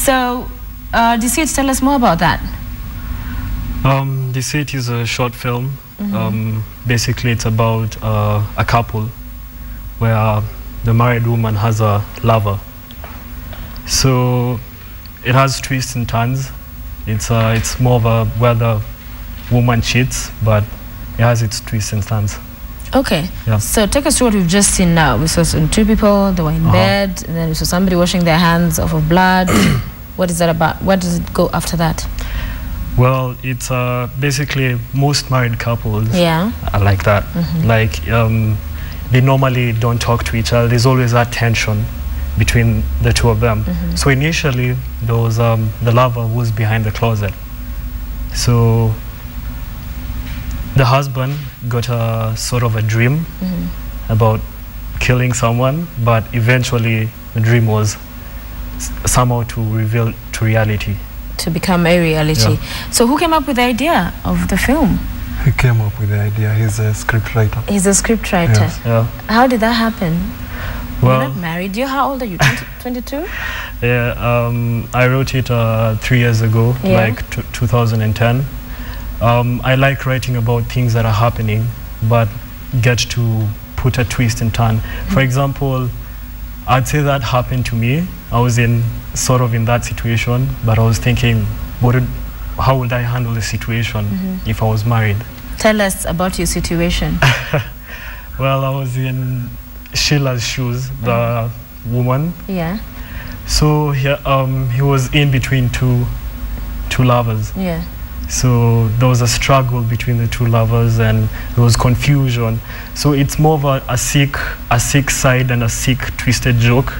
So, Deceit, tell us more about that. Deceit is a short film. Basically, it's about a couple where the married woman has a lover. So it has twists and turns. It's more of a where the woman cheats, but it has its twists and turns. Okay. Yeah. So take us through what we've just seen now. We saw some two people, they were in bed, and then we saw somebody washing their hands off of blood. What is that about? Where does it go after that? Well, it's basically most married couples are like that. Like they normally don't talk to each other. There's always that tension between the two of them. So initially, there was the lover who was behind the closet. So the husband got a sort of a dream about killing someone, but eventually the dream was somehow to reveal to reality. To become a reality. Yeah. So who came up with the idea of the film? He came up with the idea. He's a scriptwriter. He's a scriptwriter. Yes. Yeah. How did that happen? Well, you're not married. How old are you? 22? Yeah. I wrote it 3 years ago, like 2010. I like writing about things that are happening, but get to put a twist and turn. For example, I'd say that happened to me. I was sort of in that situation, but I was thinking, how would I handle the situation if I was married? Tell us about your situation. Well, I was in Sheila's shoes, the woman. Yeah. So he was in between two lovers. Yeah. So there was a struggle between the two lovers, and there was confusion. So it's more of a sick side and a sick, twisted joke,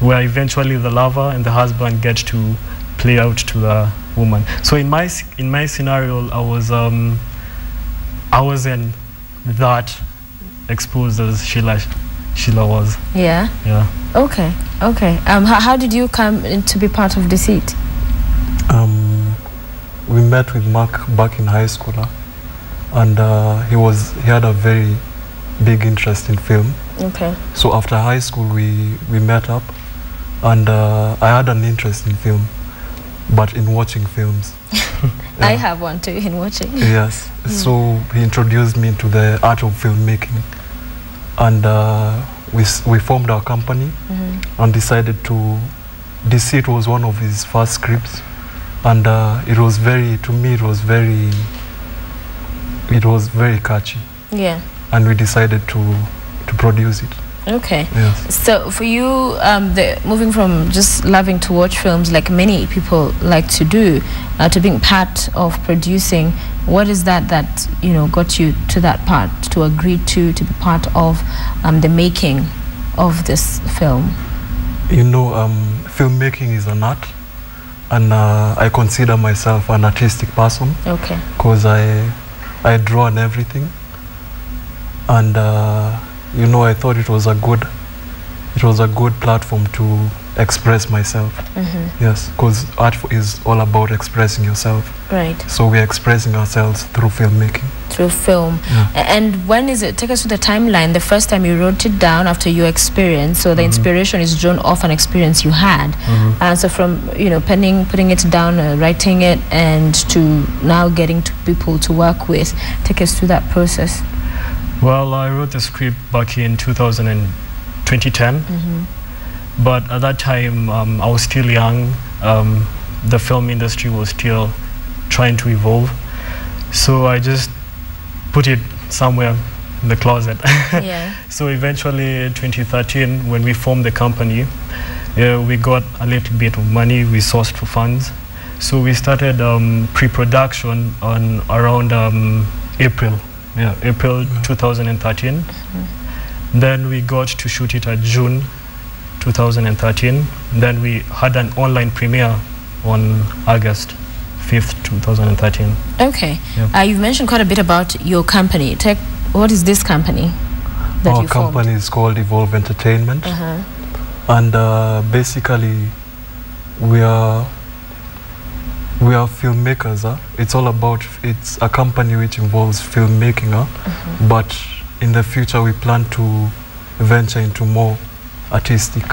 where eventually the lover and the husband get to play out to the woman. So in my scenario, I wasn't that exposed as Sheila was. Yeah. Yeah. Okay. Okay. How did you come in to be part of Deceit? We met with Mark back in high school, and he had a very big interest in film. Okay. So after high school, we met up, and I had an interest in film, but in watching films. I have one too, in watching. Yes. So he introduced me to the art of filmmaking, and we formed our company and decided to. Deceit was one of his first scripts. And it was very catchy. Yeah. And we decided to produce it. Okay. Yes. So for you, moving from just loving to watch films like many people like to do, to being part of producing, what is that got you to that part, to agree to be part of the making of this film? You know, filmmaking is an art. And I consider myself an artistic person. Okay. Because I draw and everything, and you know, I thought it was a good platform to express myself. Yes, because art is all about expressing yourself. Right. So we're expressing ourselves through filmmaking. Through film. Yeah. And when is it? Take us to the timeline. The first time you wrote it down after your experience. So the inspiration is drawn off an experience you had. And so from putting it down, writing it, and to now getting to people to work with. Take us through that process. Well, I wrote the script back in 2010. But at that time, I was still young. The film industry was still trying to evolve. So I just put it somewhere in the closet. Yeah. So eventually, 2013, when we formed the company, we got a little bit of money. We sourced for funds. So we started pre-production on around April 2013. Then we got to shoot it at June 2013. Then we had an online premiere on August 5th, 2013. Okay. Yep. You've mentioned quite a bit about your company. What is this company that Our you formed? company is called Evolve Entertainment. And basically, we are filmmakers. It's a company which involves filmmaking. But in the future, we plan to venture into more artistic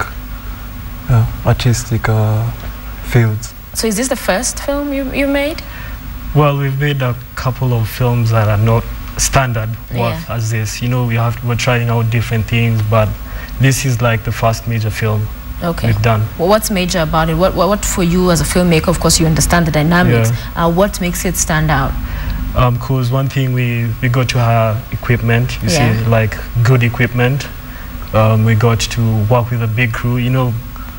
fields. So is this the first film you made? Well, we've made a couple of films that are not standard worth as this. You know, we're trying out different things, but this is like the first major film we've done. Well, what's major about it? What for you as a filmmaker? Of course, you understand the dynamics. What makes it stand out? Because one thing we got to have equipment. You see, like good equipment. We got to work with a big crew. You know,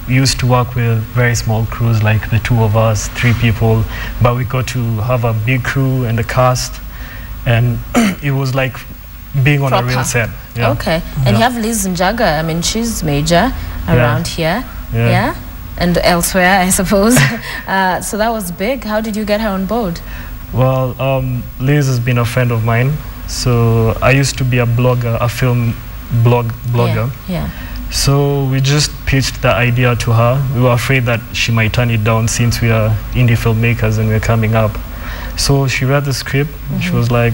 we used to work with very small crews, like the two of us, 3 people, but we got to have a big crew and a cast, and it was like being on a real set. Okay. And you have Liz Njaga. I mean, she's major around here. And elsewhere, I suppose. So that was big. How did you get her on board? Well, Liz has been a friend of mine. So I used to be a blogger, a film blogger. So we just pitched the idea to her. We were afraid that she might turn it down since we are indie filmmakers and we're coming up. So she read the script and she was like,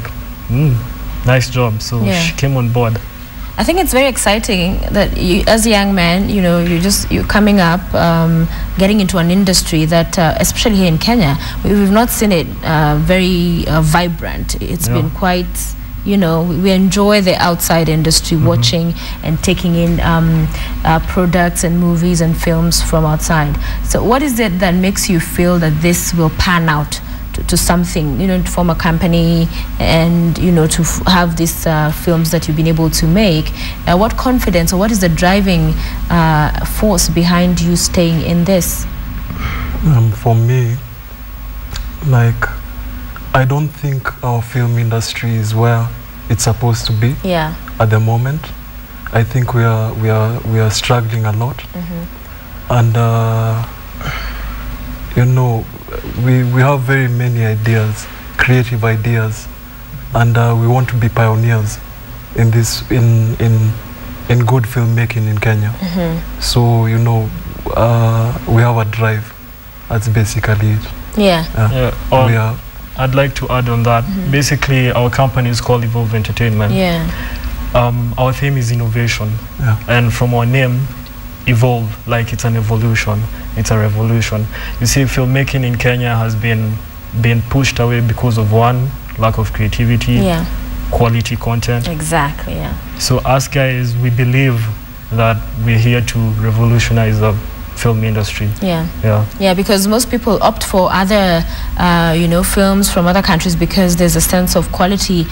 nice job. So she came on board. I think it's very exciting that you, as a young man, you know, you're coming up, getting into an industry that, especially here in Kenya, we've not seen it very vibrant. It's been quite, you know, we enjoy the outside industry, watching and taking in products and movies and films from outside. So what is it that makes you feel that this will pan out to something, you know, to form a company and, you know, to have these films that you've been able to make? What confidence or what is the driving force behind you staying in this? For me, like, I don't think our film industry is where it's supposed to be at the moment. I think we are struggling a lot, and you know, we have very many ideas, creative ideas, and we want to be pioneers in this in good filmmaking in Kenya. So, you know, we have a drive. That's basically it. I'd like to add on that. Basically, our company is called Evolve Entertainment. Our theme is innovation. And from our name, evolve, like it's an evolution. It's a revolution. You see, filmmaking in Kenya has been pushed away because of one, lack of creativity, quality content. Exactly, So us guys, we believe that we're here to revolutionize the film industry. Because most people opt for other you know, films from other countries because there's a sense of quality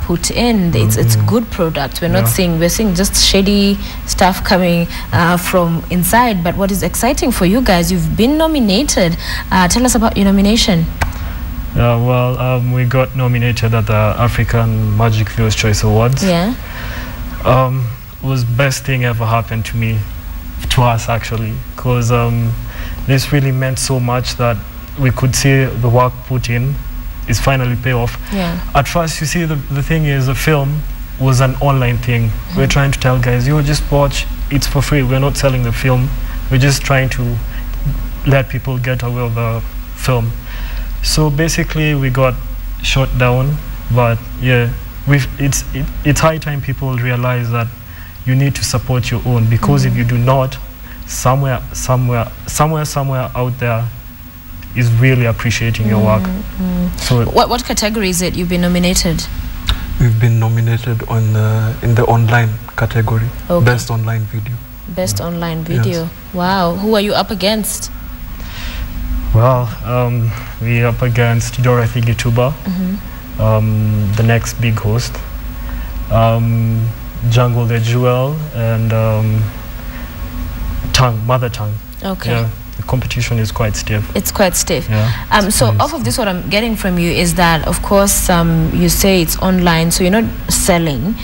put in. It's good product. We're not seeing, we're seeing just shady stuff coming from inside. But what is exciting for you guys, you've been nominated. Tell us about your nomination. We got nominated at the African Magic Viewers Choice Awards. It was best thing ever happened to me, to us actually, because this really meant so much that we could see the work put in is finally pay off. At first, you see, the thing is, the film was an online thing. We're trying to tell guys, you just watch, it's for free. We're not selling the film. We're just trying to let people get aware of the film. So basically, we got shut down. But yeah, it's high time people realize that you need to support your own, because if you do not, somewhere out there is really appreciating your work. So what category is it you've been nominated? We've been nominated on in the online category, best online video. Best online video. Wow. Who are you up against? Well, we're up against Dorothy Gituba, the next big host, Jungle the Jewel, and Mother Tongue. Yeah, the competition is quite stiff. It's quite stiff. So off of this, what I'm getting from you is that, of course, you say it's online, so you're not selling.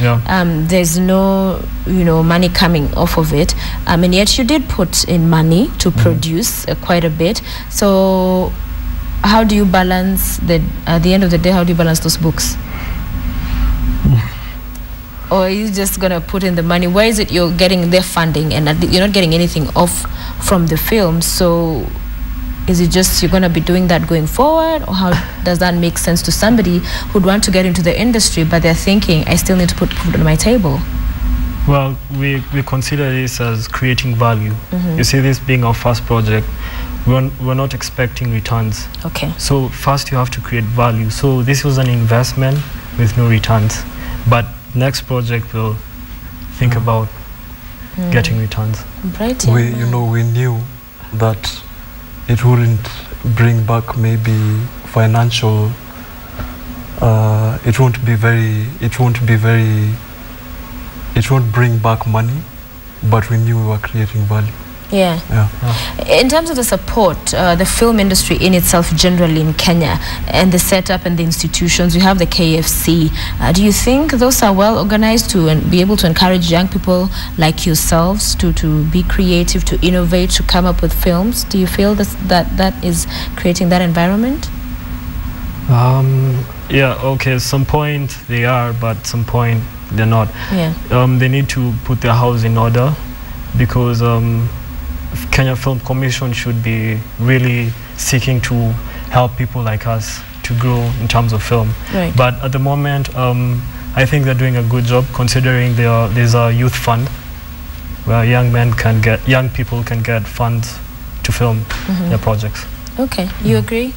There's no, money coming off of it, and yet you did put in money to produce quite a bit. So how do you balance at the end of the day, how do you balance those books? Or are you just going to put in the money? Where is it you're getting their funding and you're not getting anything off from the film? So is it just you're going to be doing that going forward? Or how does that make sense to somebody who'd want to get into the industry, but they're thinking, I still need to put food on my table? Well, we consider this as creating value. You see, this being our first project, we're not expecting returns. Okay. So first you have to create value. So this was an investment with no returns, but next project will think about getting returns. Right. We, you know, we knew that it wouldn't bring back maybe financial. It won't bring back money, but we knew we were creating value. Yeah. In terms of the support, the film industry in itself generally in Kenya, and the setup and the institutions, you have the KFC. Do you think those are well organized to be able to encourage young people like yourselves to be creative, to innovate, to come up with films? Do you feel that is creating that environment? Yeah, okay, some point they are, but some point they're not. Yeah. They need to put their house in order, because Kenya Film Commission should be really seeking to help people like us to grow in terms of film. Right. But at the moment, I think they're doing a good job, considering there's a youth fund where young people can get funds to film their projects. Okay, you agree?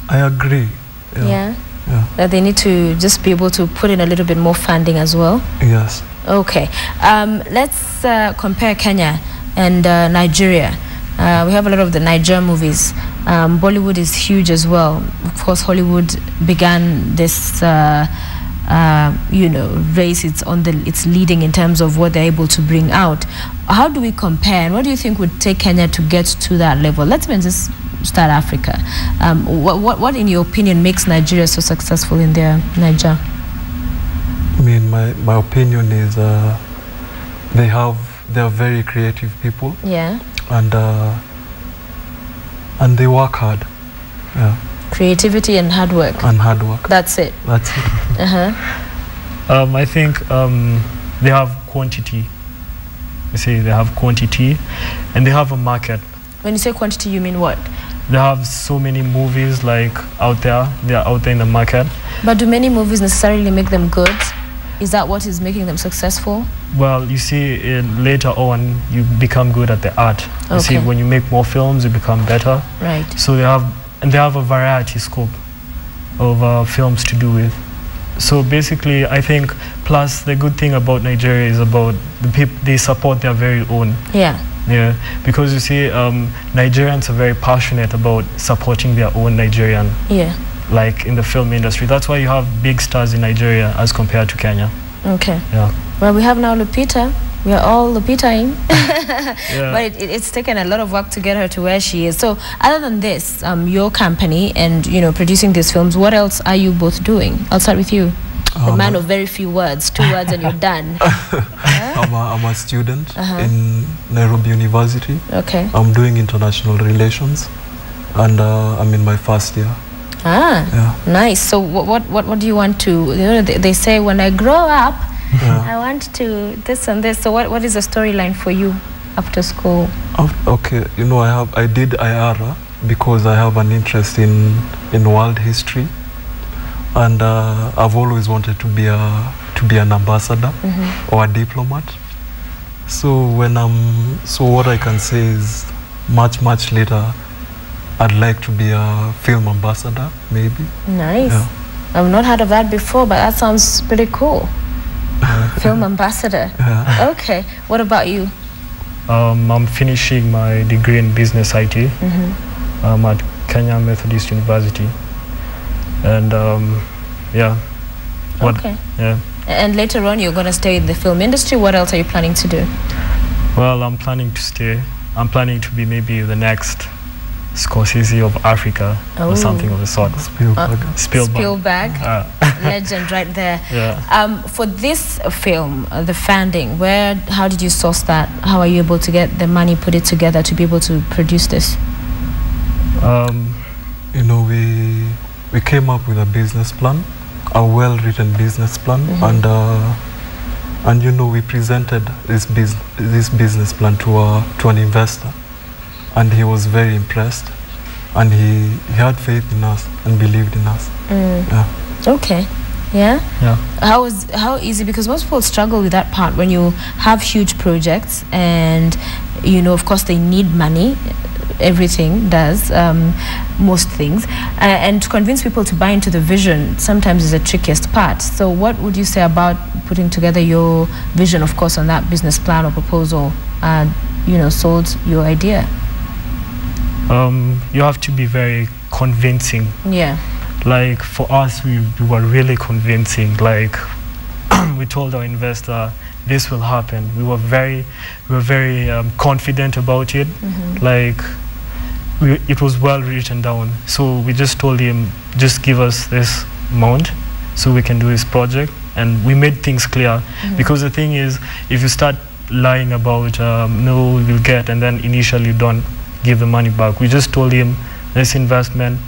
I agree. Yeah. That they need to just be able to put in a little bit more funding as well. Yes. Okay. Let's compare Kenya and Nigeria. We have a lot of the Nigerian movies. Bollywood is huge as well. Of course, Hollywood began this, race. It's leading in terms of what they're able to bring out. How do we compare? And what do you think would take Kenya to get to that level? Let's just start Africa. What, in your opinion, makes Nigeria so successful in their Niger? I mean, my opinion is they are very creative people. Yeah. And they work hard. Yeah. Creativity and hard work. That's it. I think they have quantity. You see, they have quantity, and they have a market. When you say quantity, you mean what? They have so many movies out there. They are out there in the market. But do many movies necessarily make them good? Is that what is making them successful? Well, you see, later on, you become good at the art. You see, when you make more films, you become better. Right. So they have a variety scope of films to do with. So basically, I think, plus the good thing about Nigeria is about the people, they support their very own. Yeah. Yeah, because you see, Nigerians are very passionate about supporting their own Nigerian. Yeah. Like in the film industry. That's why you have big stars in Nigeria as compared to Kenya. Okay. Yeah. Well, we have now Lupita. We are all Lupita-ing. Yeah. But it's taken a lot of work to get her to where she is. So other than this, your company and, producing these films, what else are you both doing? I'll start with you. The man of very few words. 2 words and you're done. I'm a student in Nairobi University. Okay. I'm doing international relations, and I'm in my first year. Yeah. Nice. So what do you want to? They say when I grow up, I want to this and this. So what is the storyline for you after school? Okay. I did IARA because I have an interest in world history. And I've always wanted to be an ambassador or a diplomat. So what I can say is much later, I'd like to be a film ambassador, maybe. Nice. Yeah. I've not heard of that before, but that sounds pretty cool. Film ambassador. Yeah. Okay. What about you? I'm finishing my degree in business IT at Kenya Methodist University. And yeah. Okay. Yeah. And later on, you're going to stay in the film industry. What else are you planning to do? Well, I'm planning to stay. I'm planning to be maybe the next Scorsese of Africa or something of the sort. Spielberg. Legend right there. Yeah. For this film, the funding, how did you source that? How are you able to get the money, put it together to be able to produce this? We came up with a business plan, a well-written business plan, and we presented this business plan to an investor, and he was very impressed, and he had faith in us and believed in us. Yeah. Okay. Yeah? Yeah. How easy, because most people struggle with that part when you have huge projects and of course they need money. everything does, most things, and to convince people to buy into the vision sometimes is the trickiest part. So what would you say about putting together your vision, of course, on that business plan or proposal, sold your idea? You have to be very convincing. Yeah. Like for us, we were really convincing. Like we told our investor this will happen. We were very confident about it. Like it was well written down. So we just told him, just give us this amount so we can do this project. And we made things clear. Because the thing is, if you start lying about no, we'll get, and then initially you don't give the money back. We just told him this investment,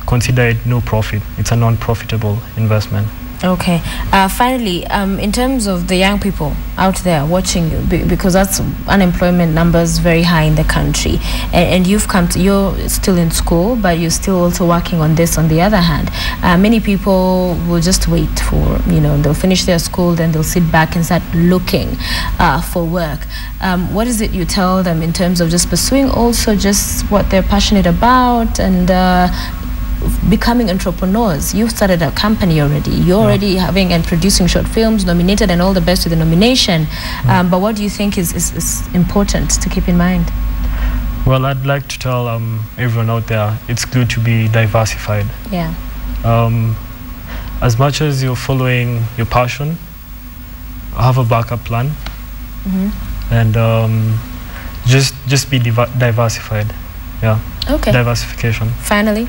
consider it no profit. It's a non-profitable investment. Okay. Finally, in terms of the young people out there watching you, because that's unemployment numbers very high in the country, and you're still in school, but you're still also working on this on the other hand. Many people will just wait for, they'll finish their school, then they'll sit back and start looking for work. What is it you tell them in terms of just pursuing also just what they're passionate about and becoming entrepreneurs? You've started a company already. You're already having and producing short films, nominated, and all the best with the nomination. But what do you think is important to keep in mind? Well, I'd like to tell everyone out there, it's good to be diversified. Yeah. As much as you're following your passion, have a backup plan, and just be diversified. Yeah. Okay. Diversification. Finally.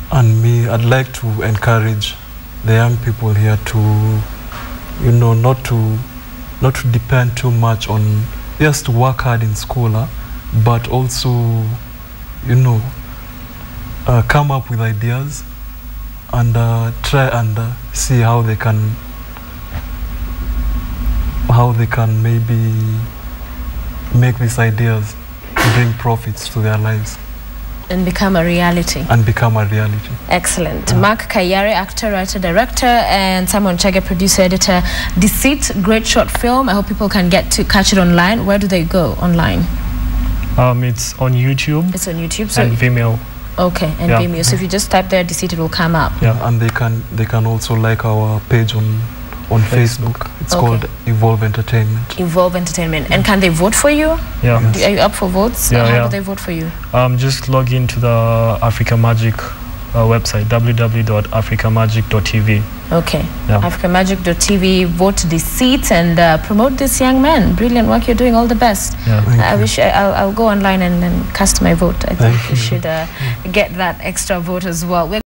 And me, I'd like to encourage the young people here to, not to depend too much on, yes, to work hard in school, but also, come up with ideas and try and see how they can maybe make these ideas to bring profits to their lives. And become a reality. Excellent. Mark Kayare, actor, writer, director, and Simon Chage, producer, editor. Deceit, great short film. I hope people can get to catch it online. Where do they go online? It's on YouTube. It's on YouTube. So and Vimeo. Okay, and Vimeo. So if you just type there Deceit, it will come up. Yeah, and they can also like our page on Facebook. It's called Evolve Entertainment. Evolve Entertainment. And can they vote for you? Yeah. Yes. Are you up for votes? Yeah, How do they vote for you? Just log into the Africa Magic website, www.africamagic.tv. Okay. Yeah. africamagic.tv. Vote Deceit and promote this young man. Brilliant work you're doing. All the best. Yeah. I'll go online and cast my vote. I think we should get that extra vote as well.